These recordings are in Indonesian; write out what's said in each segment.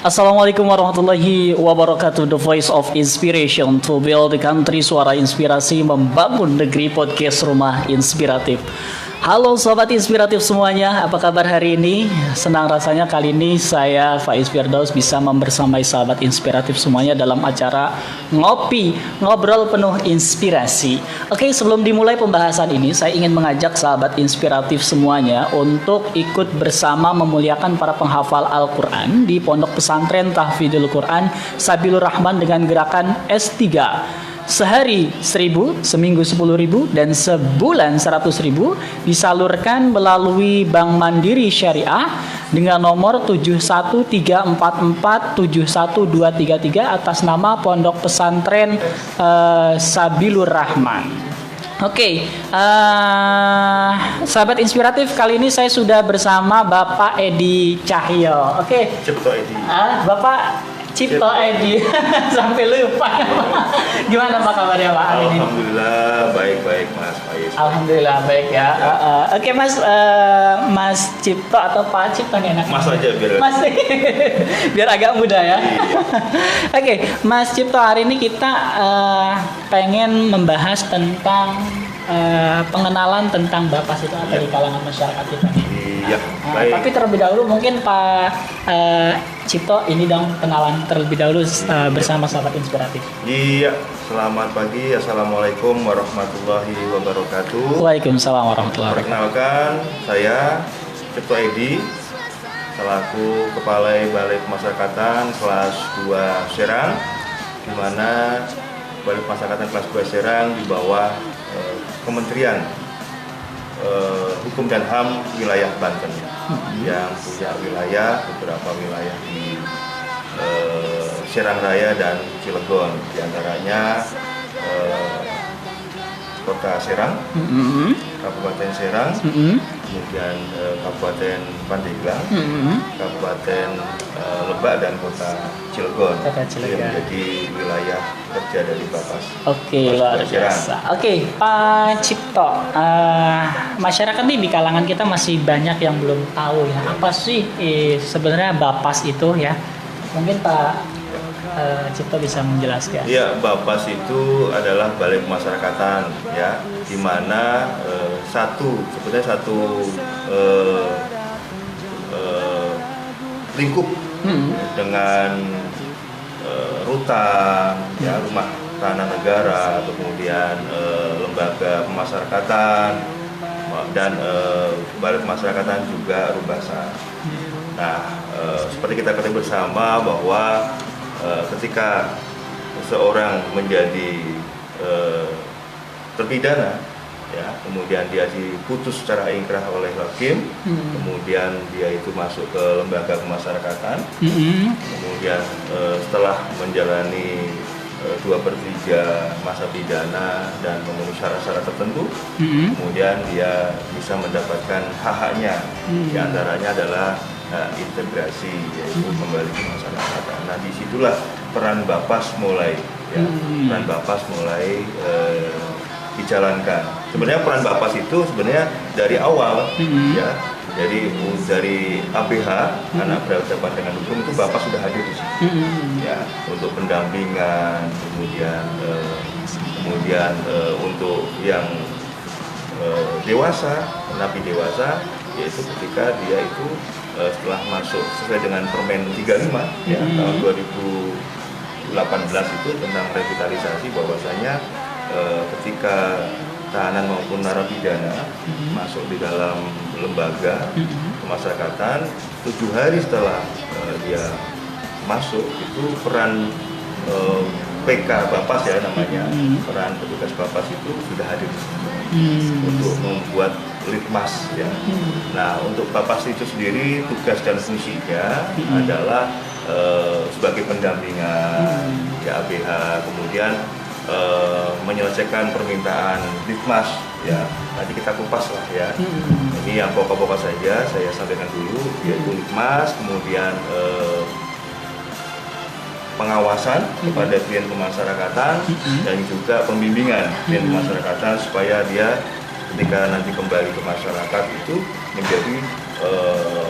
Assalamualaikum warahmatullahi wabarakatuh. The Voice of Inspiration to build the country. Suara inspirasi membangun negeri, podcast Rumah Inspiratif. Halo sobat inspiratif semuanya, apa kabar hari ini? Senang rasanya kali ini saya Faiz Firdaus bisa membersamai sahabat inspiratif semuanya dalam acara Ngopi, Ngobrol Penuh Inspirasi. Oke, sebelum dimulai pembahasan ini, saya ingin mengajak sahabat inspiratif semuanya untuk ikut bersama memuliakan para penghafal Al-Quran di Pondok Pesantren Tahfidzul Quran Sabilur Rahman dengan gerakan S3. Sehari 1.000, seminggu 10.000, dan sebulan 100.000 disalurkan melalui Bank Mandiri Syariah dengan nomor 7134471233 atas nama Pondok Pesantren Sabilur Rahman. Oke, sahabat inspiratif, kali ini saya sudah bersama Bapak Edi Cahyo. Oke, Cipto Edi. Bapak Cipto Edi. Sampai lupa. Gimana Pak kabarnya Pak hari ini? Alhamdulillah baik-baik Mas Faiz. Alhamdulillah baik ya. Oke Mas, Mas Cipto atau Pak Cipto nih enak? Mas aja biar. Mas, biar agak muda ya. Oke, Mas Cipto, hari ini kita pengen membahas tentang pengenalan tentang Bapas itu apa di kalangan masyarakat kita. Iya, baik. Tapi terlebih dahulu mungkin Pak Cipto ini dong kenalan terlebih dahulu bersama sahabat inspiratif. Iya, selamat pagi. Assalamualaikum warahmatullahi wabarakatuh. Waalaikumsalam warahmatullahi wabarakatuh. Perkenalkan, saya Cipto Edi selaku Kepala Balai Pemasyarakatan kelas 2 Serang, di mana Balai Pemasyarakatan kelas 2 Serang di bawah Kementerian Hukum dan HAM wilayah Banten yang punya beberapa wilayah di Serang Raya dan Cilegon, diantaranya Kota Serang, Kabupaten Serang, kemudian Kabupaten Pandeglang, Kabupaten Lebak, dan Kota Cilegon. Yang menjadi wilayah kerja dari Bapas. Oke, luar biasa. Oke, Pak Cipto, masyarakat nih di kalangan kita masih banyak yang belum tahu ya apa sih sebenarnya Bapas itu ya. Mungkin Pak Cipto bisa menjelaskan. Ya, Bapas itu adalah Balai Pemasyarakatan ya, di mana sebetulnya satu lingkup dengan rutan ya, rumah tanah negara, kemudian lembaga pemasyarakatan dan Balai Pemasyarakatan juga Rubasa. Nah, seperti kita ketahui bersama bahwa ketika seorang menjadi terpidana ya, kemudian dia diputus secara ingkrah oleh hakim, kemudian dia itu masuk ke lembaga pemasyarakatan, kemudian setelah menjalani 2/3 masa pidana dan memenuhi syarat-syarat tertentu, kemudian dia bisa mendapatkan hak-haknya, diantaranya adalah integrasi, yaitu kembali ke masyarakat. Nah, disitulah peran Bapas mulai ya, peran Bapas mulai dijalankan. Sebenarnya peran Bapas itu sebenarnya dari awal ya, jadi dari ABH, anak berhadapan dengan hukum, itu Bapas sudah hadir di sini ya, untuk pendampingan, kemudian untuk yang dewasa, napi dewasa, yaitu ketika dia itu setelah masuk sesuai dengan Permen 35 ya, tahun 2018 itu tentang revitalisasi, bahwasanya ketika tahanan maupun narapidana masuk di dalam lembaga pemasyarakatan, 7 hari setelah dia masuk, itu peran PK Bapas ya namanya, peran petugas Bapas itu sudah hadir untuk membuat litmas ya. Nah, untuk Bapas itu sendiri tugas dan fungsinya adalah sebagai pendampingan ya ABH, kemudian menyelesaikan permintaan litmas ya. Nanti kita kupas lah ya. Ini yang pokok-pokok saja saya sampaikan dulu, yaitu litmas, kemudian pengawasan kepada klien pemasyarakatan dan juga pembimbingan klien pemasyarakatan supaya dia ketika nanti kembali ke masyarakat itu menjadi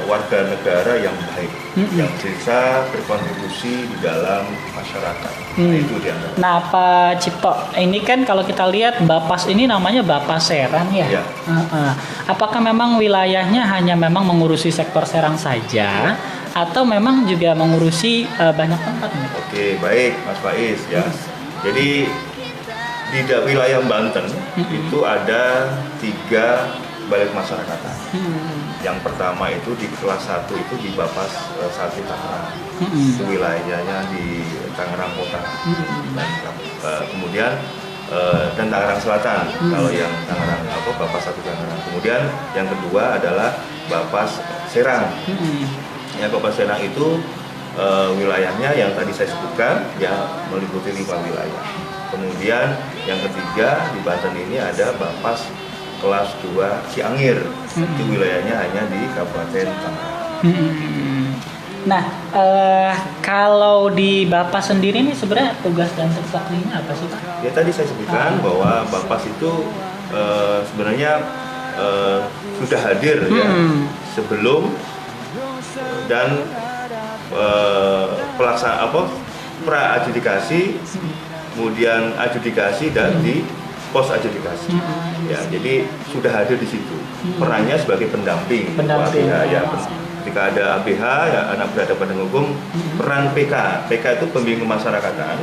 warga warga negara yang baik, yang bisa berkontribusi di dalam masyarakat. Nah, itu diantara. Nah, Pak Cipto, ini kan kalau kita lihat Bapas ini namanya Bapas Serang ya. Ya. Apakah memang wilayahnya hanya memang mengurusi sektor Serang saja, atau memang juga mengurusi banyak tempat nih? Oke, baik Mas Faiz ya. Jadi di wilayah Banten itu ada 3 balik masyarakatan. Yang pertama itu di kelas 1 itu di Bapas 1 Tangerang. Itu wilayahnya di Tangerang Kota. Dan kemudian dan Tangerang Selatan. Kalau yang Tangerang Bapas 1 Tangerang. Kemudian yang kedua adalah Bapas Serang. Ya, Bapas Serang itu wilayahnya yang tadi saya sebutkan ya meliputi 5 wilayah. Kemudian yang ketiga di Banten ini ada Bapas kelas 2 Ciangir. Itu wilayahnya hanya di Kabupaten Tangerang. Nah, kalau di Bapas sendiri ini sebenarnya tugas dan tupoksinya apa sih Pak? Ya tadi saya sebutkan bahwa Bapas itu sebenarnya sudah hadir ya sebelum dan pra adjudikasi, kemudian adjudikasi dan di pos adjudikasi. Ya, jadi sudah hadir di situ. Perannya sebagai pendamping. ABH, ya. Ketika ada ABH ya anak berhadapan dengan hukum, peran PK. PK itu pembimbing kemasyarakatan.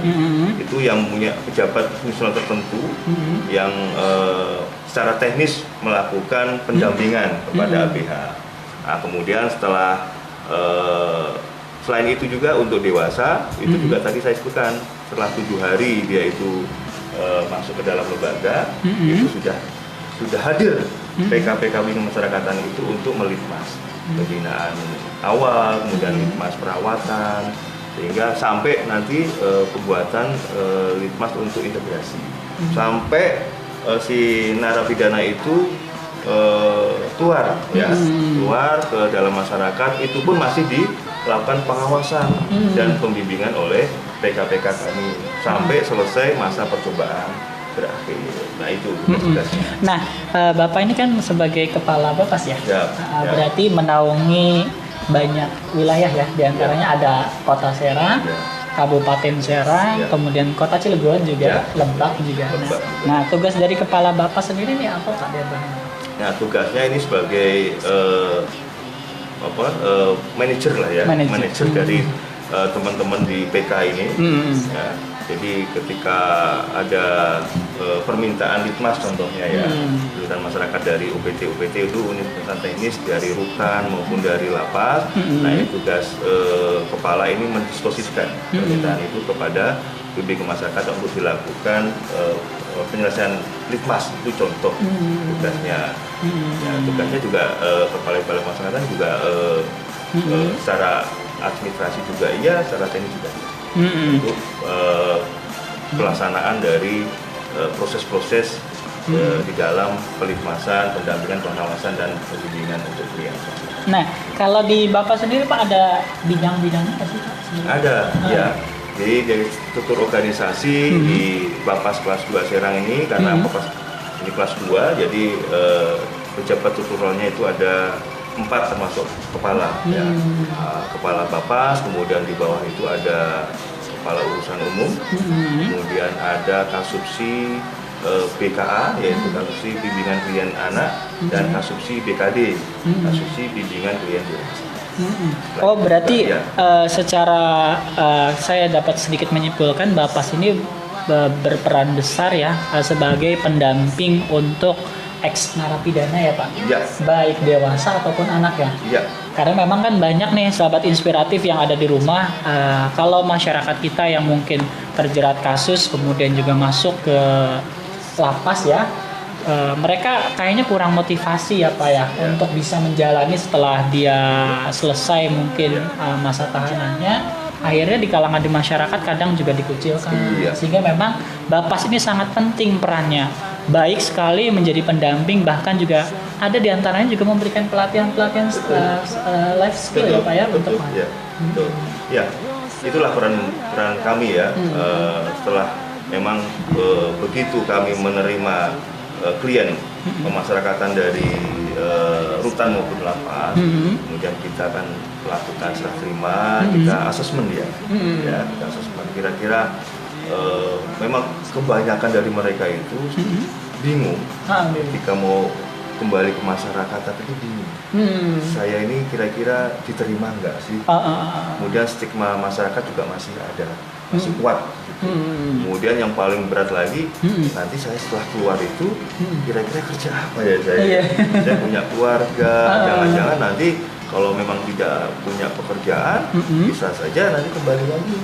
Itu yang punya pejabat fungsional tertentu yang secara teknis melakukan pendampingan kepada ABH. Nah, kemudian setelah selain itu juga untuk dewasa itu juga tadi saya sebutkan setelah 7 hari dia itu masuk ke dalam lembaga itu sudah hadir PK-PK masyarakatan itu untuk melitmas pembinaan awal, kemudian litmas perawatan, sehingga sampai nanti pembuatan litmas untuk integrasi sampai si narapidana itu keluar ke dalam masyarakat. Itu pun masih dilakukan pengawasan dan pembimbingan oleh PK-PK kami sampai selesai masa percobaan berakhir. Nah itu tugasnya. Nah, Bapak ini kan sebagai kepala Bapas ya? Berarti menaungi banyak wilayah ya, diantaranya ada Kota Serang, Kabupaten Serang, kemudian Kota Cilegon juga, Lebak juga. Nah, tugas dari kepala Bapak sendiri ini apa Pak? Nah, tugasnya ini sebagai manajer lah ya, manajer dari teman-teman di PK ini. Ya, jadi ketika ada permintaan litmas contohnya ya, dan masyarakat dari UPT itu unit penelitian teknis dari rutan maupun dari lapas. Nah, ini tugas kepala ini mendisposisikan permintaan itu kepada bimbing masyarakat untuk dilakukan penyelesaian litmas. Itu contoh tugasnya. Ya, tugasnya juga kepala masyarakat juga secara administrasi juga iya, secara teknis juga untuk pelaksanaan dari proses-proses di dalam pelitmasan, pendampingan, pengawasan dan pembimbingan untuk klien. Nah, kalau di Bapak sendiri Pak ada bidang-bidangnya apa sih Pak? Ada, ya. Jadi dari struktur organisasi di Bapas kelas 2 Serang ini, karena Bapas ini kelas 2, jadi pejabat strukturalnya itu ada 4 termasuk kepala, ya. Kepala Bapas, kemudian di bawah itu ada kepala urusan umum, kemudian ada kasubsi BKA, yaitu kasubsi bimbingan klien anak, dan kasubsi BKD, kasubsi bimbingan klien dewasa. Oh, berarti secara saya dapat sedikit menyimpulkan Bapas ini berperan besar ya sebagai pendamping untuk ex narapidana ya Pak? Ya. Baik dewasa ataupun anak ya? Ya. Karena memang kan banyak nih sahabat inspiratif yang ada di rumah, kalau masyarakat kita yang mungkin terjerat kasus kemudian juga masuk ke lapas ya, mereka kayaknya kurang motivasi ya Pak ya untuk bisa menjalani setelah dia selesai mungkin masa tahanannya. Akhirnya di kalangan di masyarakat kadang juga dikucilkan, sehingga memang Bapas ini sangat penting perannya, baik sekali menjadi pendamping, bahkan juga ada diantaranya juga memberikan pelatihan life skill ya Pak ya untuk ya itulah peran kami ya. Setelah memang begitu kami menerima klien pemasyarakatan dari rutan maupun lapas. Kemudian kita akan melakukan serah terima, kita asesmen dia, ya kita asesmen. Kira-kira memang kebanyakan dari mereka itu bingung ketika mau kembali ke masyarakat, tapi itu bingung. Saya ini kira-kira diterima nggak sih? Kemudian stigma masyarakat juga masih ada, masih kuat. Gitu. Kemudian yang paling berat lagi, nanti saya setelah keluar itu kira-kira kerja apa ya saya? Saya punya keluarga, jangan-jangan nanti kalau memang tidak punya pekerjaan, bisa saja nanti kembali lagi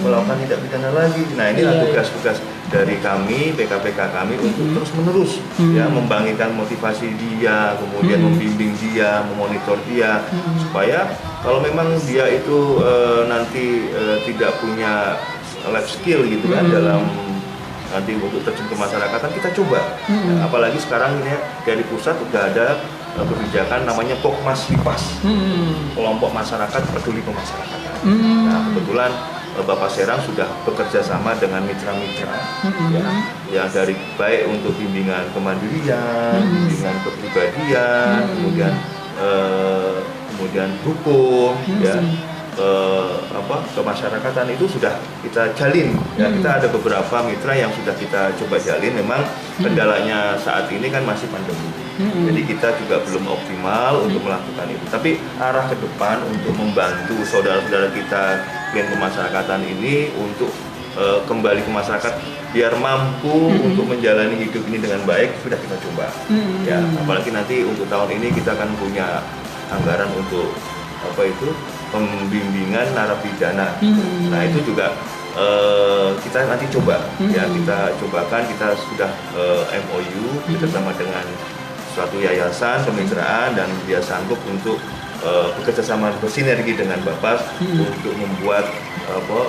melakukan tindak pidana lagi. Nah, inilah tugas-tugas dari kami, PKPK kami untuk terus-menerus ya membangkitkan motivasi dia, kemudian membimbing dia, memonitor dia, supaya kalau memang dia itu nanti tidak punya life skill gitu kan dalam nanti untuk terjun ke masyarakat, kita coba. Ya, apalagi sekarang ini ya, dari pusat udah ada kebijakan namanya Pokmas Lipas, kelompok masyarakat peduli kemasyarakatan. Nah, kebetulan Bapak Serang sudah bekerja sama dengan mitra-mitra ya, yang dari baik untuk bimbingan kemandirian, bimbingan kepribadian, kemudian hukum, ya, kemasyarakatan itu sudah kita jalin. Ya, kita ada beberapa mitra yang sudah kita coba jalin. Memang kendalanya saat ini kan masih pandemi. Jadi kita juga belum optimal untuk melakukan itu. Tapi arah ke depan untuk membantu saudara-saudara kita klien kemasyarakatan ini untuk kembali ke masyarakat biar mampu untuk menjalani hidup ini dengan baik sudah kita coba. Ya, apalagi nanti untuk tahun ini kita akan punya anggaran untuk pembimbingan narapidana. Nah, itu juga kita nanti coba ya, kita cobakan. Kita sudah MOU bersama dengan suatu yayasan kemitraan dan dia sanggup untuk bekerja sama bersinergi dengan Bapas untuk membuat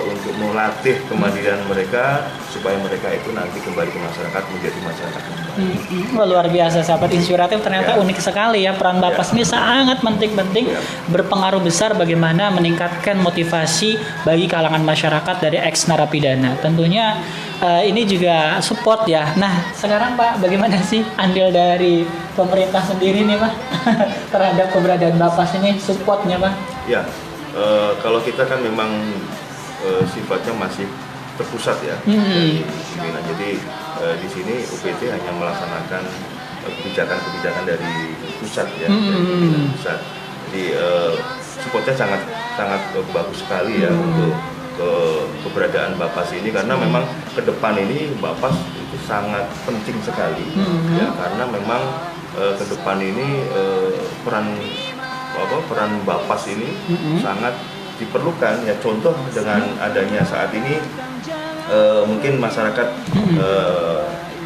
untuk melatih kemandirian mereka supaya mereka itu nanti kembali ke masyarakat, menjadi masyarakat yang baik. Luar biasa, sahabat inspiratif, ternyata unik sekali ya, peran Bapas ini sangat penting-penting, berpengaruh besar bagaimana meningkatkan motivasi bagi kalangan masyarakat dari ex narapidana. Tentunya ini juga support ya. Nah, sekarang Pak, bagaimana sih andil dari pemerintah sendiri nih Pak terhadap keberadaan Bapas ini, supportnya Pak? Ya, kalau kita kan memang sifatnya masih terpusat ya. Jadi di sini UPT hanya melaksanakan kebijakan-kebijakan dari pusat ya, dari pusat. Jadi supportnya sangat bagus sekali ya untuk keberadaan Bapas ini, karena memang ke depan ini Bapas itu sangat penting sekali ya, karena memang ke depan ini peran Bapas ini sangat diperlukan ya. Contoh dengan adanya saat ini mungkin masyarakat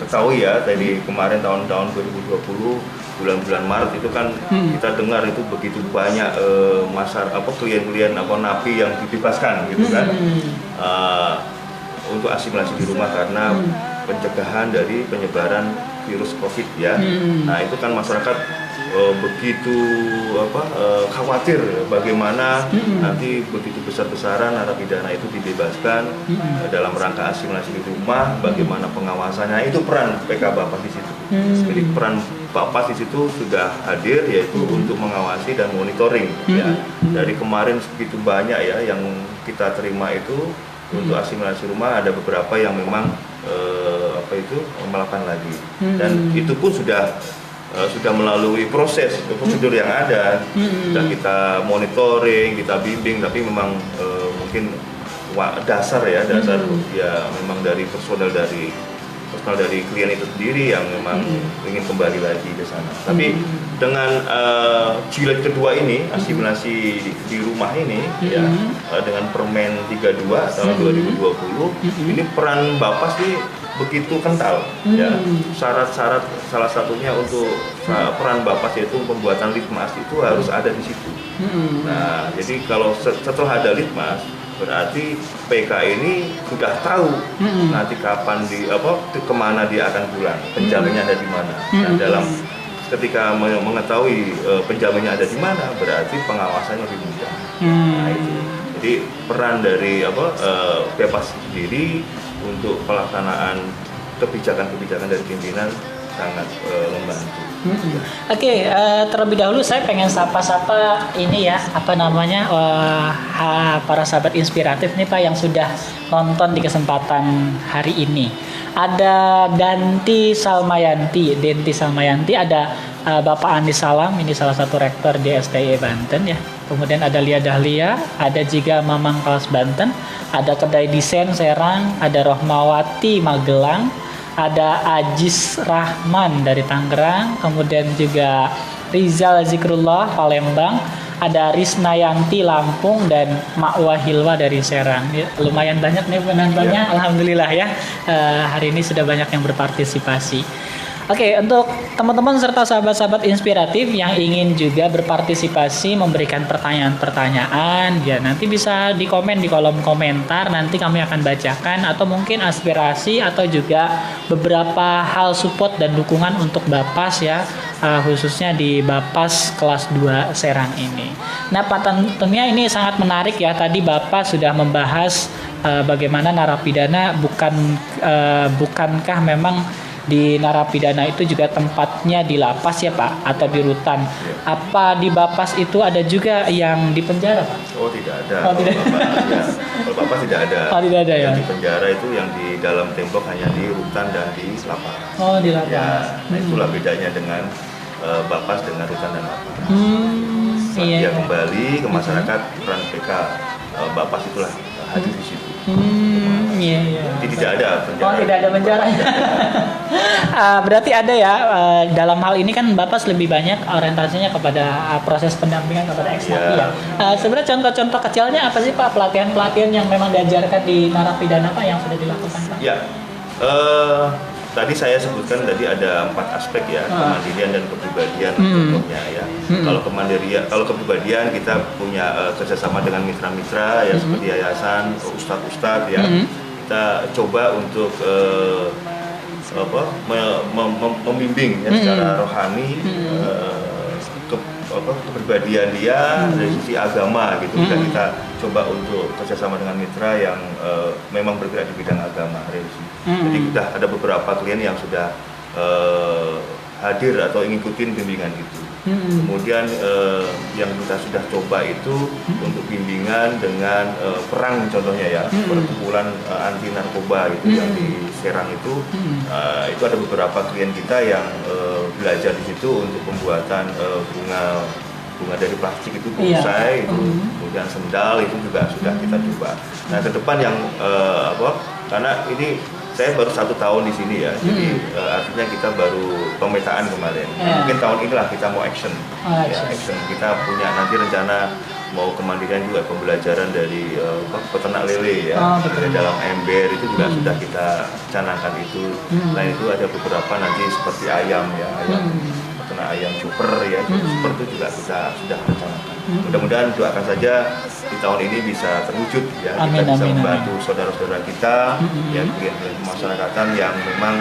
ketahui ya, dari kemarin tahun 2020 bulan-bulan Maret itu kan kita dengar itu begitu banyak klien-klien napi yang dibebaskan gitu kan, untuk asimilasi di rumah karena pencegahan dari penyebaran virus COVID ya. Nah, itu kan masyarakat begitu khawatir bagaimana nanti begitu besar-besaran narapidana itu dibebaskan dalam rangka asimilasi di rumah, bagaimana pengawasannya. Itu peran PK Bapas di situ. Jadi peran Bapas di situ sudah hadir, yaitu untuk mengawasi dan monitoring ya. Dari kemarin segitu banyak ya yang kita terima itu untuk asimilasi rumah, ada beberapa yang memang melakukan lagi, dan itu pun sudah melalui prosedur yang ada. Sudah kita monitoring, kita bimbing, tapi memang mungkin dasar ya memang dari personal dari klien itu sendiri yang memang ingin kembali lagi ke sana. Tapi dengan jilid kedua ini, asimilasi di rumah ini ya, dengan Permen 32 tahun 2020, ini peran Bapas ini begitu kental ya. Syarat-syarat salah satunya untuk peran Bapas yaitu pembuatan litmas itu harus ada di situ. Nah, jadi kalau setelah ada litmas, berarti PK ini sudah tahu nanti kapan kemana dia akan pulang, penjaminnya ada di mana. Nah, dalam ketika mengetahui penjaminnya ada di mana, berarti pengawasannya lebih mudah. Nah, itu. Jadi peran dari Bapas sendiri untuk pelaksanaan kebijakan-kebijakan dari pimpinan sangat membantu. Oke, terlebih dahulu saya pengen sapa-sapa ini ya, apa namanya, para sahabat inspiratif nih Pak yang sudah nonton di kesempatan hari ini. Ada Denti Salmayanti, ada Bapak Andi Salam, ini salah satu rektor di STI Banten ya. Kemudian ada Lia Dahlia, ada juga Mamang Kelas Banten, ada Kedai Desain Serang, ada Rohmawati Magelang, ada Ajis Rahman dari Tangerang, kemudian juga Rizal Zikrullah Palembang, ada Risnayanti Lampung, dan Ma'wa Hilwa dari Serang. Ya, lumayan banyak nih penontonnya, alhamdulillah ya. Hari ini sudah banyak yang berpartisipasi. Oke, untuk teman-teman serta sahabat-sahabat inspiratif yang ingin juga berpartisipasi, memberikan pertanyaan-pertanyaan, ya nanti bisa di komen di kolom komentar, nanti kami akan bacakan, atau mungkin aspirasi atau juga beberapa hal support dan dukungan untuk Bapas ya, khususnya di Bapas kelas 2 Serang ini. Nah, tentunya ini sangat menarik ya, tadi Bapak sudah membahas bagaimana narapidana bukankah memang di narapidana itu juga tempatnya di lapas ya Pak, atau di rutan. Apa di Bapas itu ada juga yang di penjara Pak? Oh tidak ada. Kalau Bapas tidak ada. Oh tidak ada ya. Yang di penjara itu yang di dalam tembok hanya di rutan dan di lapas. Oh di lapas. Ya, nah itulah bedanya dengan Bapas dengan rutan dan lapas. Iya. Dia kembali ke masyarakat, peran PK Bapas itulah hadir di situ. Iya. Jadi tidak ada penjara. Oh tidak ada penjara. Berarti ada ya, dalam hal ini kan Bapas lebih banyak orientasinya kepada proses pendampingan kepada ex-napi ya. Sebenarnya contoh-contoh kecilnya apa sih Pak, pelatihan-pelatihan yang memang diajarkan di narapidana Pak yang sudah dilakukan Pak? Ya, tadi saya sebutkan tadi ada 4 aspek ya, kemandirian dan kepribadian contohnya ya. Kalau kepribadian kita punya kerjasama dengan mitra-mitra ya, seperti yayasan, ustadz-ustadz ya. Kita coba untuk membimbing ya, secara rohani kepribadian dia dari sisi agama gitu. Kita coba untuk kerjasama dengan mitra yang memang bergerak di bidang agama. Jadi kita ada beberapa klien yang sudah hadir atau ngikutin bimbingan itu. Kemudian yang kita sudah coba itu untuk bimbingan dengan perang contohnya ya, perkumpulan anti narkoba itu yang di Serang itu ada beberapa klien kita yang belajar di situ untuk pembuatan bunga dari plastik itu bonsai, itu kemudian sendal itu juga sudah kita coba. Nah ke depan yang karena ini saya baru 1 tahun di sini ya, jadi artinya kita baru pemetaan kemarin. Mungkin tahun inilah kita mau action. Action. Kita punya nanti rencana mau kemandirian juga, pembelajaran dari peternak lele ya, dari dalam ember itu juga sudah kita canangkan itu. Selain itu ada beberapa nanti seperti ayam ya, peternak ayam super ya, super itu juga kita sudah rencanakan. Mudah-mudahan doakan saja di tahun ini bisa terwujud ya, kita bisa membantu saudara-saudara kita ya, klien-klien kemasyarakatan yang memang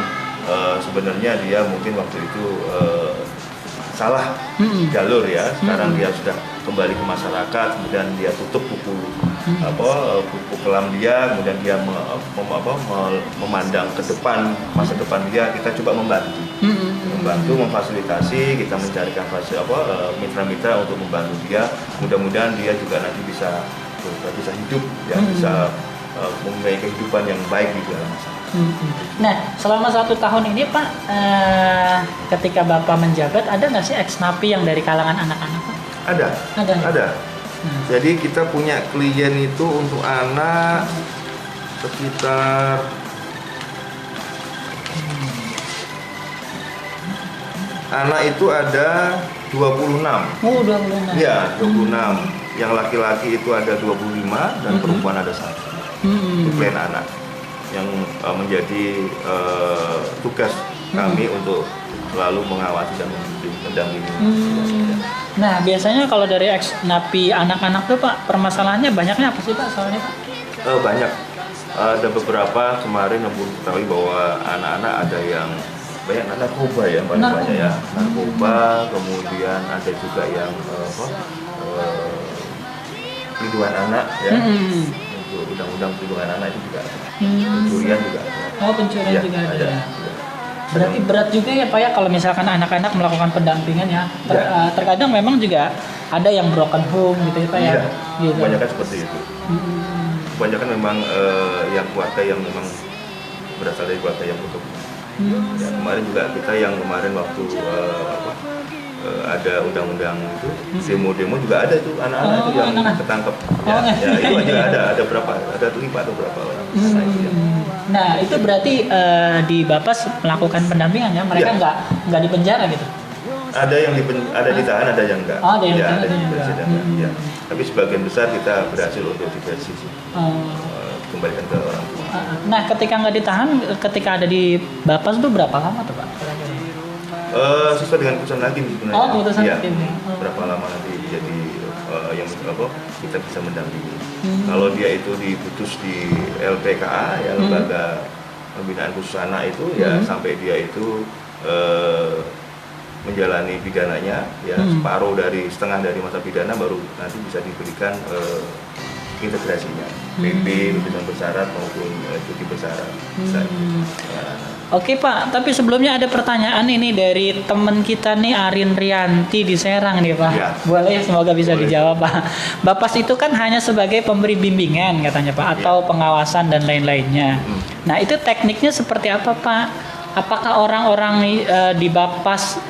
sebenarnya dia mungkin waktu itu salah jalur ya, sekarang dia sudah kembali ke masyarakat, kemudian dia tutup buku kelam dia, kemudian dia memandang ke depan, masa depan dia, kita coba membantu, memfasilitasi, kita mencarikan mitra-mitra untuk membantu dia. Mudah-mudahan dia juga nanti bisa hidup ya, bisa mempunyai kehidupan yang baik di dalam masyarakat. Nah, selama 1 tahun ini Pak, ketika Bapak menjabat, ada nggak sih ex-napi yang dari kalangan anak-anak Pak? Ada. Jadi kita punya klien itu untuk anak sekitar anak itu ada 26. Oh, 26. Ya, 26. Yang laki-laki itu ada 25 dan perempuan ada 1. Itu klien anak yang menjadi tugas kami untuk selalu mengawasi dan mendampingi. Nah, biasanya kalau dari ex-napi anak-anak tuh Pak, permasalahannya banyaknya apa sih Pak soalnya Pak? Banyak. Ada beberapa kemarin yang ketahui bahwa anak-anak ada yang banyak narkoba ya, banyak ya. Narkoba, kemudian ada juga yang perlindungan anak ya. Untuk undang-undang perlindungan anak itu juga ada. Pencurian juga ada. Oh, pencurian juga ada. Berarti berat juga ya Pak ya kalau misalkan anak-anak melakukan pendampingan ya. Terkadang memang juga ada yang broken home gitu ya Pak ya. Iya, Gitu. kebanyakan seperti itu. Kebanyakan memang yang keluarga yang memang berasal dari keluarga yang butuh. Ya, kemarin juga kita yang kemarin waktu ada undang-undang itu demo-demo juga ada tuh anak-anak itu yang ketangkep. Ya, itu ada berapa? Ada 5 atau berapa orang. Nah itu berarti di Bapas melakukan pendampingan ya, mereka nggak di penjara gitu? Ada yang ada ditahan, ada yang enggak. Ada yang ya, ditahan, ada yang enggak. Ya. Tapi sebagian besar kita berhasil untuk diversi sih. Kembalikan ke orang tua. Nah ketika nggak ditahan, ketika ada di Bapas itu berapa lama tuh Pak? Sesuai dengan keputusan hakim sebenarnya. Oh, keputusan hakim. Berapa lama nanti jadi yang kita bisa mendampingi. Kalau dia itu diputus di LPKA ya lembaga pembinaan khusus anak itu ya sampai dia itu menjalani pidananya ya setengah dari masa pidana baru nanti bisa diberikan integrasinya PP, pembebasan bersyarat maupun cuti bersyarat. Oke Pak, tapi sebelumnya ada pertanyaan ini dari teman kita nih Arin Rianti di Serang nih Pak. Ya. Boleh, semoga bisa dijawab Pak. Bapas itu kan hanya sebagai pemberi bimbingan katanya Pak, atau pengawasan dan lain-lainnya. Nah itu tekniknya seperti apa Pak? Apakah orang-orang di Bapas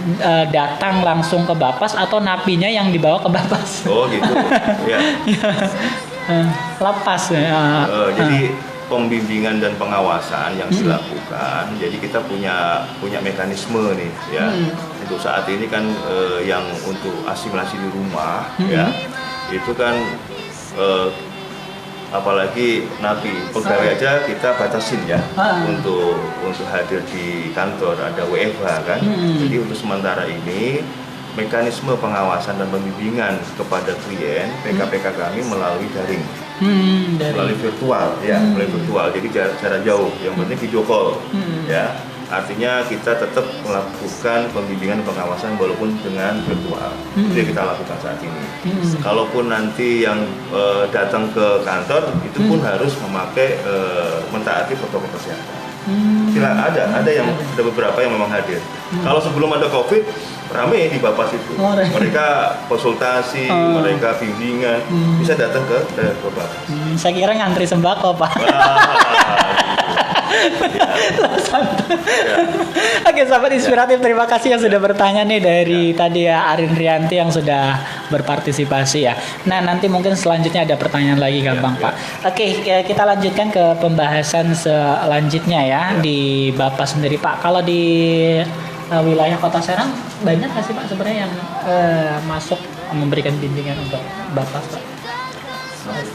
datang langsung ke Bapas atau napinya yang dibawa ke Bapas? Oh gitu, ya. Lapas jadi pembimbingan dan pengawasan yang dilakukan. Jadi kita punya mekanisme nih ya. Untuk saat ini kan yang untuk asimilasi di rumah ya itu kan apalagi napi pegawai aja kita batasin ya untuk hadir di kantor, ada WFH kan. Jadi untuk sementara ini mekanisme pengawasan dan pembimbingan kepada klien PK-PK kami melalui daring, melalui virtual ya, melalui virtual. Jadi jarak jauh, yang penting video call ya. Artinya kita tetap melakukan pembimbingan dan pengawasan walaupun dengan virtual. Itu yang kita lakukan saat ini. Kalaupun nanti yang datang ke kantor itu pun harus memakai mentaati protokol kesehatan. Ada beberapa yang memang hadir. Kalau sebelum ada COVID, ramai di Bapas itu. Mereka konsultasi, mereka bimbingan, bisa datang ke Bapas. Saya kira ngantri sembako Pak. Oke sahabat inspiratif, terima kasih yang sudah bertanya nih dari tadi ya Arin Rianti yang sudah berpartisipasi ya. Nah nanti mungkin selanjutnya ada pertanyaan lagi gampang Pak. Oke, kita lanjutkan ke pembahasan selanjutnya ya di Bapas sendiri Pak. Kalau di wilayah Kota Serang banyak nggak sih Pak sebenarnya yang masuk memberikan bimbingan untuk Bapas Pak?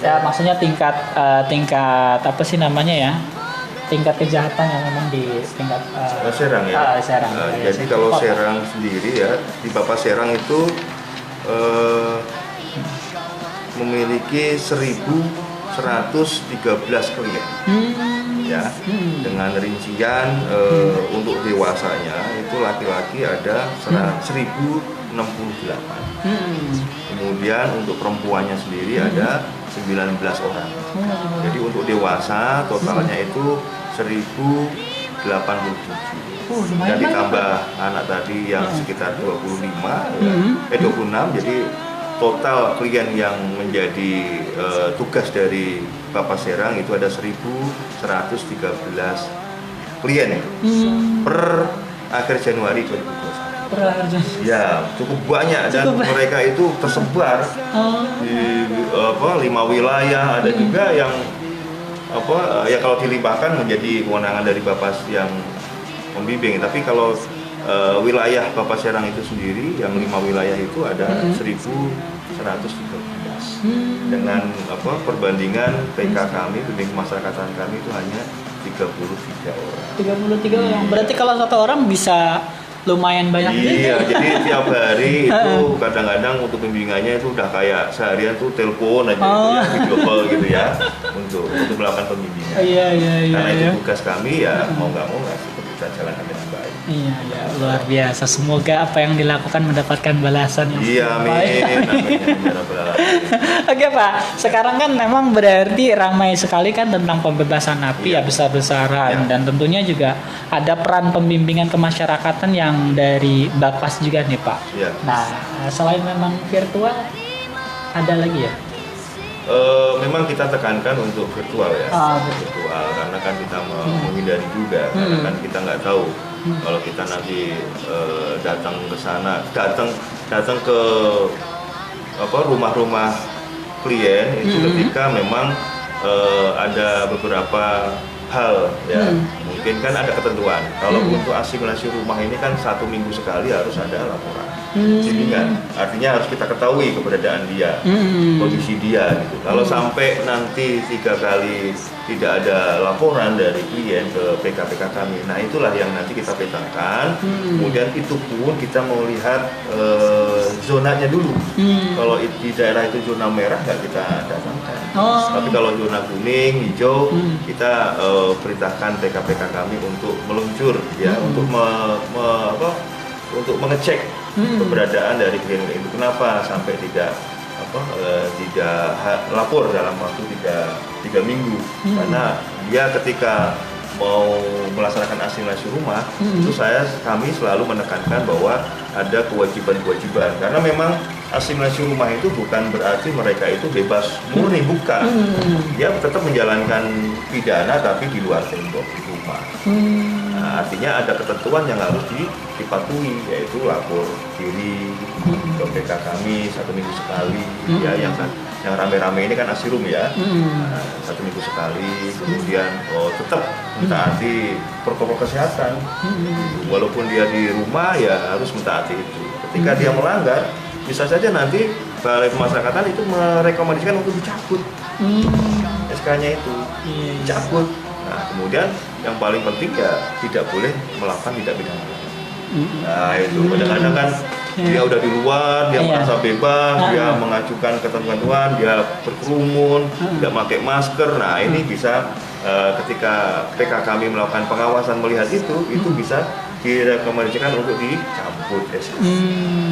Ya maksudnya tingkat apa sih namanya ya? Tingkat kejahatan yang memang di tingkat Serang ya. Serang. Jadi kalau Serang sendiri ya, di Bapas Serang itu memiliki 1.113 klien. Ya, dengan rincian untuk dewasanya itu laki-laki ada 1.068. Kemudian untuk perempuannya sendiri ada 19 orang. Jadi untuk dewasa totalnya itu 1.087. Dan ditambah anak tadi yang sekitar 26, jadi total klien yang menjadi tugas dari Bapas Serang itu ada 1.113 klien per akhir Januari 2021. Ya, cukup banyak dan mereka itu tersebar di 5 wilayah. Ada juga yang ya kalau dilimpahkan menjadi kewenangan dari Bapas yang membimbing. Tapi kalau wilayah Bapas Serang itu sendiri yang 5 wilayah itu ada 1.113 dengan perbandingan PK kami, bimbing kemasyarakatan kami itu hanya 33 orang. 33 orang. Berarti kalau satu orang bisa lumayan banyak juga. Iya, jadi tiap hari itu kadang-kadang untuk bimbingannya itu udah kayak seharian tuh telepon aja gitu ya, video call gitu ya untuk melakukan pembimbingan. Iya. Karena itu tugas kami ya mau nggak mau harus kita jalankan dengan baik. Iya, ya, luar biasa. Semoga apa yang dilakukan mendapatkan balasan yang Iya, amin. Amin. Ya Rabbal Alamin. Oke Pak, sekarang kan memang berarti ramai sekali kan tentang pembebasan napi ya besar-besaran dan tentunya juga ada peran pembimbingan kemasyarakatan yang dari Bapas juga nih Pak. Iya. Nah, selain memang virtual, ada lagi ya? Memang kita tekankan untuk virtual ya, Betul. virtual karena kan kita menghindari juga, karena kan kita nggak tahu kalau kita nanti datang ke sana, datang ke rumah-rumah klien itu ketika memang ada beberapa hal ya, mungkin kan ada ketentuan. Kalau untuk asimilasi rumah ini kan 1 minggu sekali harus ada laporan. Jadi kan artinya harus kita ketahui keberadaan dia, kondisi dia gitu. Kalau sampai nanti 3 kali tidak ada laporan dari klien ke PK-PK kami, nah itulah yang nanti kita petakan. Kemudian itu pun kita mau lihat zonanya dulu. Kalau di daerah itu zona merah nggak kita datangkan. Tapi kalau zona kuning, hijau, kita perintahkan PK-PK kami untuk meluncur ya, untuk untuk mengecek keberadaan dari klien itu. Kenapa sampai tidak lapor dalam waktu 3 minggu? Karena dia ketika mau melaksanakan asimilasi rumah itu kami selalu menekankan bahwa ada kewajiban-kewajiban, karena memang asimilasi rumah itu bukan berarti mereka itu bebas murni, bukan. Dia tetap menjalankan pidana tapi di luar tembok rumah. Nah, artinya ada ketentuan yang harus dipatuhi, yaitu lapor diri ke PK kami 1 minggu sekali ya, yang rame-rame ini kan asirum ya. 1 minggu sekali, kemudian tetap mentaati protokol kesehatan. Walaupun dia di rumah ya harus mentaati itu. Ketika dia melanggar, bisa saja nanti Balai Pemasyarakatan itu merekomendasikan untuk dicabut SK-nya itu, dicabut. Nah, kemudian yang paling penting ya tidak boleh melakukan tindak pidana. Nah itu kadang-kadang kan dia udah di luar, dia merasa bebas, dia mengajukan ketentuan, dia berkerumun, tidak pakai masker. Nah ini bisa ketika PK kami melakukan pengawasan melihat itu bisa direkomendasikan untuk dicabut SK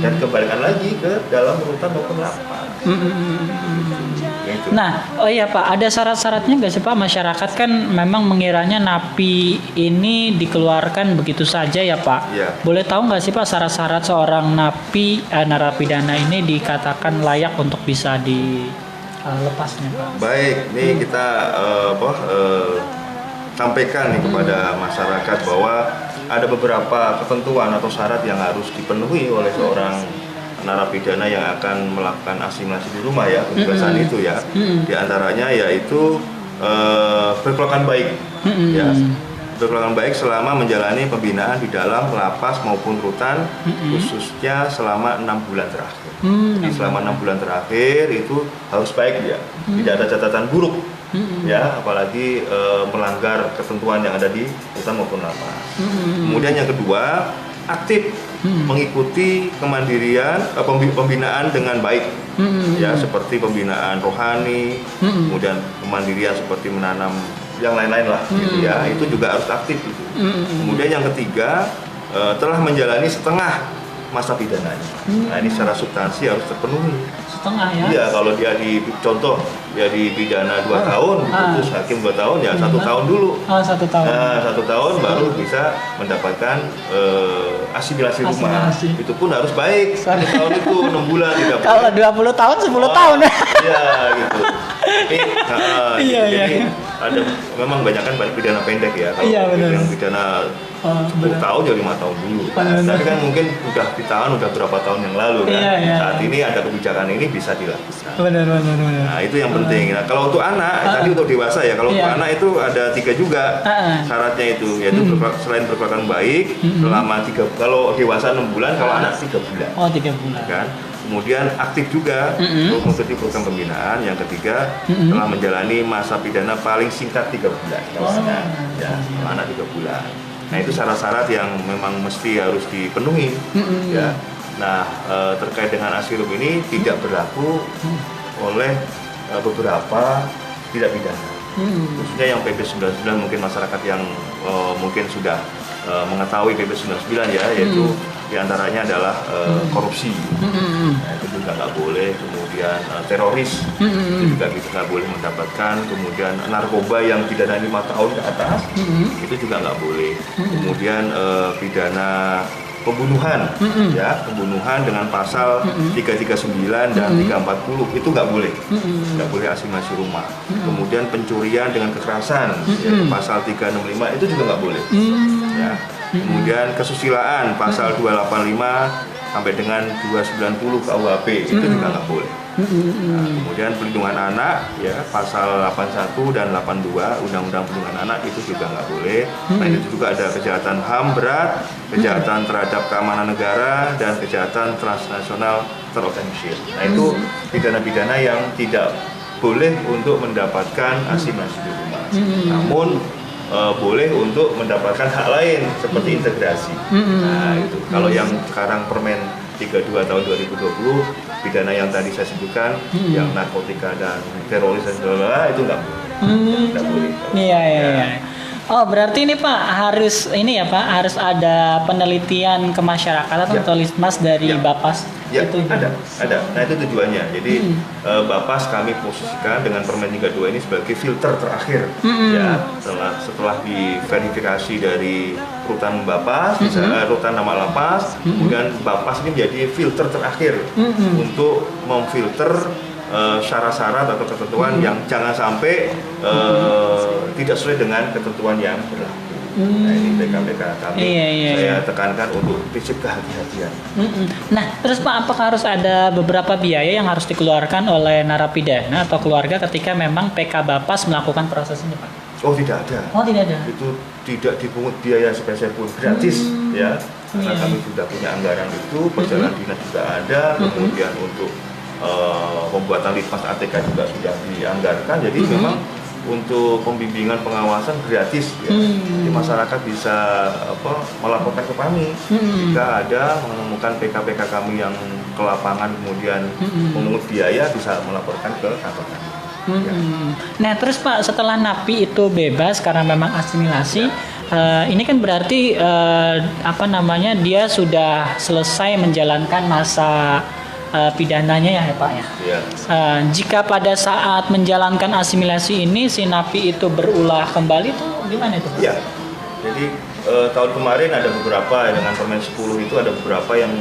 dan kembalikan lagi ke dalam rutan maupun lapas. Gitu. Nah, oh iya Pak, ada syarat-syaratnya nggak sih Pak? Masyarakat kan memang mengiranya napi ini dikeluarkan begitu saja ya Pak. Ya. Boleh tahu nggak sih Pak syarat-syarat seorang narapidana ini dikatakan layak untuk bisa dilepasnya Pak? Baik, ini kita sampaikan nih kepada masyarakat bahwa ada beberapa ketentuan atau syarat yang harus dipenuhi oleh seorang narapidana yang akan melakukan asimilasi di rumah ya, pembebasan itu ya. Di antaranya yaitu berkelakuan baik ya. Berkelakuan baik selama menjalani pembinaan di dalam lapas maupun rutan, khususnya selama 6 bulan terakhir. Jadi selama 6 bulan terakhir itu harus baik ya, tidak ada catatan buruk ya, apalagi melanggar ketentuan yang ada di rutan maupun lapas. Kemudian yang kedua, aktif mengikuti kemandirian pembinaan dengan baik ya, seperti pembinaan rohani, kemudian kemandirian seperti menanam yang lain-lain lah gitu ya, itu juga harus aktif gitu. Kemudian yang ketiga, telah menjalani setengah masa pidananya. Nah ini secara substansi harus terpenuhi. Setengah ya? Iya, kalau dia contoh dia dipidana 2 tahun, terus hakim 2 tahun ya 1 tahun dulu. 1 tahun. Nah 1 tahun baru bisa mendapatkan asimilasi rumah. Itu pun harus baik. 1 tahun itu 6 bulan tidak. Kalau 20 tahun 10 tahun. Iya gitu. Jadi ada memang banyak pidana pendek ya. Kalau yang pidana 10 tahun ya 5 tahun dulu. Tapi kan mungkin udah ditahan udah berapa tahun yang lalu kan. Saat ini ada kebijakan ini bisa dilakukan. Benar. Nah itu yang penting. Nah kalau untuk anak, tadi untuk dewasa ya. Kalau untuk anak itu ada 3 juga syaratnya itu, yaitu selain berkelakuan baik selama 3, kalau dewasa 6 bulan, kalau anak 3 bulan. Oh 3 bulan. Kan? Kemudian aktif juga untuk mengikuti program pembinaan. Yang ketiga, telah menjalani masa pidana paling singkat 3 bulan. Ya, anak 3 bulan. Nah itu syarat-syarat yang memang mesti harus dipenuhi. Ya. Nah terkait dengan asirum ini tidak berlaku oleh beberapa tidak pidana. Khususnya yang PP 99 mungkin masyarakat yang mungkin sudah mengetahui PP 99 ya, yaitu diantaranya adalah korupsi, nah, itu juga nggak boleh. Kemudian teroris itu juga kita nggak boleh mendapatkan. Kemudian narkoba yang pidana 5 tahun ke atas itu juga nggak boleh. Kemudian pidana pembunuhan, ya pembunuhan dengan pasal 339 dan 340 itu nggak boleh, nggak boleh asimilasi rumah. Kemudian pencurian dengan kekerasan, ya, pasal 365 itu juga nggak boleh. Ya. Kemudian kesusilaan pasal 285 sampai dengan 290 KUHP itu juga nggak boleh. Nah, kemudian perlindungan anak, ya pasal 81 dan 82 Undang-Undang Perlindungan Anak itu juga nggak boleh. Nah itu juga ada kejahatan HAM berat, kejahatan terhadap keamanan negara, dan kejahatan transnasional terorganisir. Nah itu pidana-pidana yang tidak boleh untuk mendapatkan asimilasi di rumah. Namun boleh untuk mendapatkan hak lain seperti integrasi. Nah itu kalau yang sekarang Permen 32 tahun 2020 pidana yang tadi saya sebutkan, yang narkotika dan teroris dan segala itu nggak boleh. Nggak boleh. Iya. Oh berarti ini Pak harus ini ya Pak, harus ada penelitian kemasyarakatan atau Litmas dari Bapas. Ya, itu ada. Nah itu tujuannya. Jadi Bapas kami posisikan dengan Permen 32 ini sebagai filter terakhir. Ya, setelah diverifikasi dari rutan Bapas, rutan nama lapas, kemudian Bapas ini menjadi filter terakhir untuk memfilter syarat-syarat atau ketentuan yang jangan sampai tidak sesuai dengan ketentuan yang berlaku. Nah ini PKPK kami saya tekankan untuk prinsip kehati-hatian. Nah terus Pak, apakah harus ada beberapa biaya yang harus dikeluarkan oleh narapidana atau keluarga ketika memang PK Bapas melakukan proses ini Pak? Oh tidak ada. Oh tidak ada. Itu tidak dipungut biaya sepeser pun, gratis ya. Karena kami sudah punya anggaran itu, perjalanan dinas juga ada, kemudian untuk pembuatan litmas ATK juga sudah dianggarkan. Jadi memang untuk pembimbingan pengawasan gratis ya. Jadi masyarakat bisa melaporkan ke kami jika ada menemukan PK-PK kami yang ke lapangan kemudian memungut biaya, bisa melaporkan ke kantor kami. Ya. Nah terus Pak, setelah napi itu bebas karena memang asimilasi, ini kan berarti dia sudah selesai menjalankan masa pidananya ya Pak ya. Ya. Jika pada saat menjalankan asimilasi ini si napi itu berulah kembali tuh gimana itu Pak? Ya. Jadi tahun kemarin ada beberapa dengan Permen 10 itu ada beberapa yang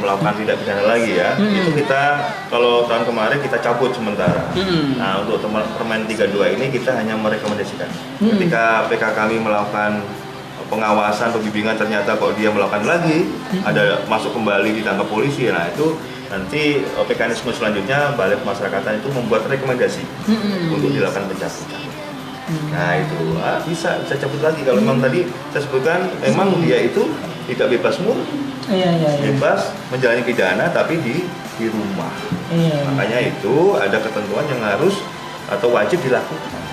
melakukan tindak pidana lagi ya. Itu kita kalau tahun kemarin kita cabut sementara. Nah untuk Permen 32 ini kita hanya merekomendasikan. Ketika PK kami melakukan pengawasan, pembimbingan, ternyata kok dia melakukan lagi, ada masuk kembali ditangkap polisi, nah itu nanti mekanisme selanjutnya Balai Pemasyarakatan itu membuat rekomendasi untuk dilakukan pencabutan. Nah itu bisa cabut lagi kalau memang tadi saya sebutkan memang dia itu tidak bebas murni, bebas menjalani pidana tapi di rumah. Makanya itu ada ketentuan yang harus atau wajib dilakukan.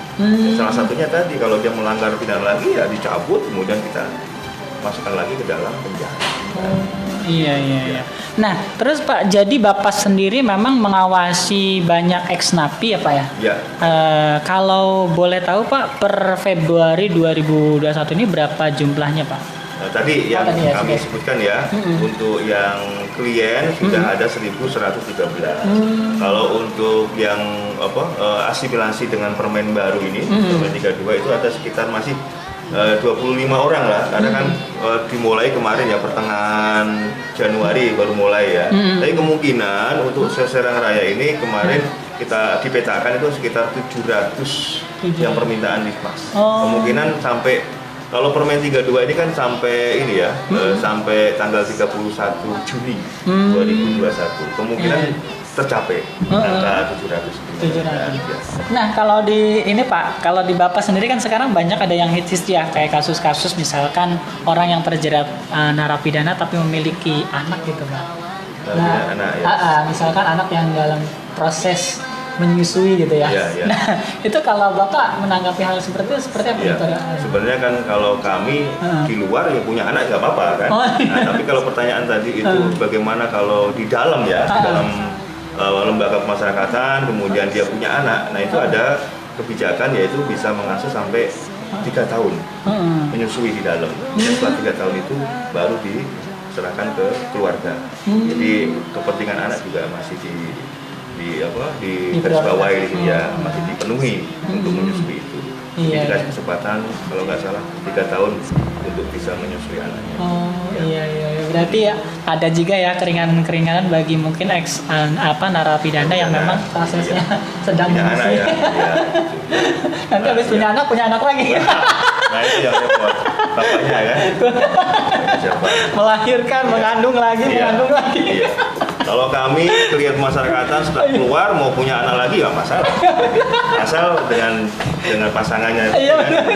Salah satunya tadi kalau dia melanggar pidana lagi ya dicabut, kemudian kita masukkan lagi ke dalam penjara. Iya. Nah, terus Pak, jadi Bapak sendiri memang mengawasi banyak ex-napi ya Pak ya? Iya. Kalau boleh tahu Pak, per Februari 2021 ini berapa jumlahnya Pak? Nah, tadi yang kami sebutkan ya, untuk yang klien sudah ada 1.113. Kalau untuk yang asimilasi dengan permen baru ini, Permen 32 itu ada sekitar masih 25 orang lah, karena kan dimulai kemarin ya pertengahan Januari baru mulai ya. Tapi kemungkinan untuk Serang Raya ini kemarin kita dipetakan itu sekitar 700 yang permintaan litmas. Kemungkinan sampai kalau Permen 32 ini kan sampai ini ya, sampai tanggal 31 Juni 2021. Kemungkinan tercapai angka 700. Nah, kalau di ini Pak, kalau di Bapak sendiri kan sekarang banyak ada yang hits ya, kayak kasus-kasus misalkan orang yang terjerat narapidana tapi memiliki anak gitu Pak. Nah, anak, ya. Misalkan anak yang dalam proses menyusui gitu ya. Nah, itu kalau Bapak menanggapi hal seperti itu seperti apa? Sebenarnya kan kalau kami di luar ya punya anak nggak apa-apa kan. Nah, tapi kalau pertanyaan tadi itu bagaimana kalau di dalam ya, di dalam lembaga pemasyarakatan, kemudian dia punya anak, nah itu ada kebijakan yaitu bisa mengasuh sampai 3 tahun Hmm. menyusui di dalam. Setelah 3 tahun itu baru diserahkan ke keluarga. Jadi kepentingan anak juga masih di garis bawahi di sini ya, masih dipenuhi untuk menyusui itu. Iya, Dikasih iya. kesempatan kalau nggak salah 3 tahun untuk bisa menyusui anaknya. Oh iya. Berarti ya ada juga ya keringanan-keringanan bagi mungkin narapidana yang memang prosesnya sedang Punya anak menyusui. ya. Iya. Nanti habis punya anak lagi. Nah itu yang repot. Bapaknya kan. Siapa? Melahirkan, mengandung lagi, Iya. mengandung lagi. Iya. Kalau kami klien pemasyarakatan setelah keluar mau punya anak lagi nggak masalah. Asal dengan pasangannya. Iya, benar.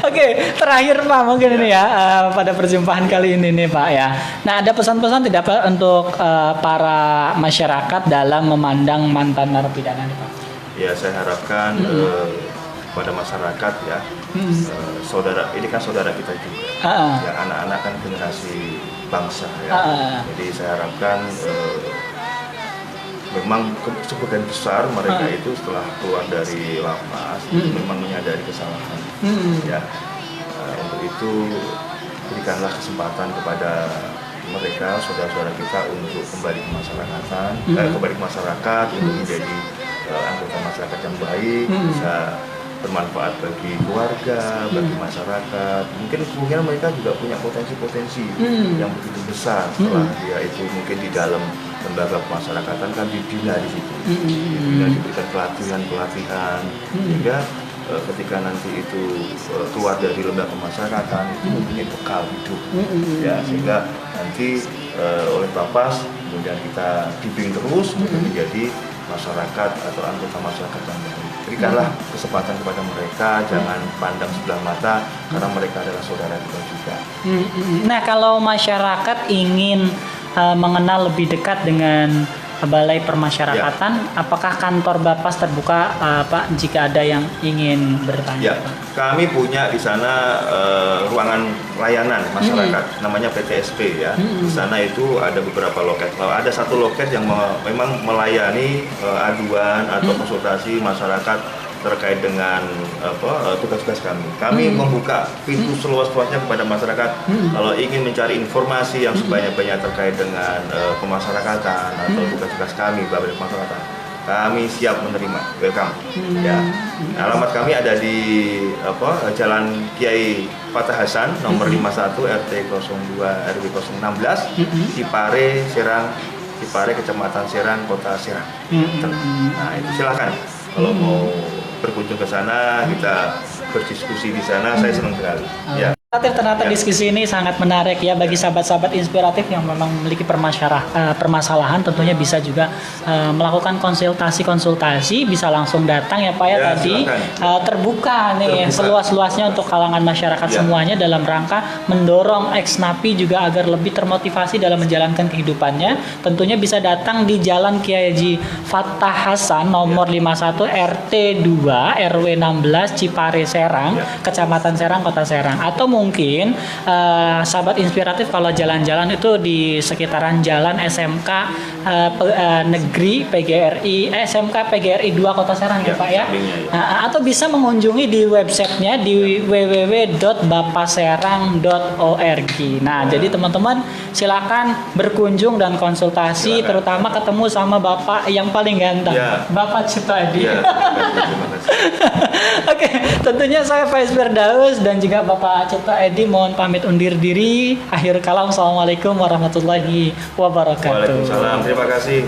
Oke, terakhir Pak mungkin ini ya pada perjumpaan kali ini nih Pak ya. Nah, ada pesan-pesan tidak Pak untuk para masyarakat dalam memandang mantan narapidana nih Pak? Ya saya harapkan pada masyarakat ya, saudara ini kan saudara kita juga. Ya anak-anak kan generasi bangsa ya. Jadi saya harapkan memang sebagian besar mereka itu setelah keluar dari lapas memang menyadari kesalahan. Ya, untuk itu berikanlah kesempatan kepada mereka saudara-saudara kita untuk kembali ke masyarakat untuk menjadi anggota masyarakat yang baik, bisa bermanfaat bagi keluarga, bagi masyarakat. Mungkin kemungkinan mereka juga punya potensi-potensi yang begitu besar setelah dia itu mungkin di dalam lembaga pemasyarakatan kan dibina di situ, diberikan pelatihan, sehingga ketika nanti itu keluar dari lembaga pemasyarakatan itu mempunyai bekal hidup, ya sehingga nanti oleh Bapas kemudian kita bimbing terus untuk menjadi masyarakat atau anggota masyarakat yang baik. Berikanlah kesempatan kepada mereka, jangan pandang sebelah mata karena mereka adalah saudara kita juga. Nah, kalau masyarakat ingin mengenal lebih dekat dengan Balai Permasyarakatan, apakah kantor Bapas terbuka Pak jika ada yang ingin bertanya? Ya, kami punya di sana ruangan layanan masyarakat, namanya PTSP ya. Di sana itu ada beberapa loket. Kalau ada satu loket yang memang melayani aduan atau konsultasi masyarakat terkait dengan tugas-tugas kami. Kami membuka pintu seluas-luasnya kepada masyarakat kalau ingin mencari informasi yang sebanyak-banyak terkait dengan pemasyarakatan atau tugas-tugas kami Balai Pemasyarakatan. Kami siap menerima, welcome. Ya. Alamat kami ada di Jalan Kiai Fatah Hasan nomor 51 RT 02 RW 016 Cipare Serang, Cipare Kecamatan Serang, Kota Serang. Nah, itu silakan kalau mau berkunjung ke sana, kita berdiskusi di sana, saya senang sekali. Ya. Ternyata diskusi ini sangat menarik ya bagi sahabat-sahabat inspiratif yang memang memiliki permasalahan, tentunya bisa juga melakukan konsultasi, bisa langsung datang ya Pak ya, tadi terbuka nih seluas-luasnya untuk kalangan masyarakat semuanya dalam rangka mendorong ex-napi juga agar lebih termotivasi dalam menjalankan kehidupannya. Tentunya bisa datang di Jalan Kiai Haji Fatah Hasan nomor 51 RT 2 RW 16 Cipare Serang, Kecamatan Serang, Kota Serang, atau mungkin sahabat inspiratif kalau jalan-jalan itu di sekitaran jalan SMK Negeri PGRI SMK PGRI 2 Kota Serang ya Pak ya. Atau bisa mengunjungi di websitenya di www.bapaserang.org. Nah, jadi teman-teman silakan berkunjung dan konsultasi, terutama ketemu sama Bapak yang paling ganteng, Bapak Cipto Edi. Terima kasih. Oke, tentunya saya Faiz Firdaus dan juga Bapak Cipto Edi mohon pamit undur diri. Akhir kalam, assalamualaikum warahmatullahi wabarakatuh. Waalaikumsalam. Terima kasih.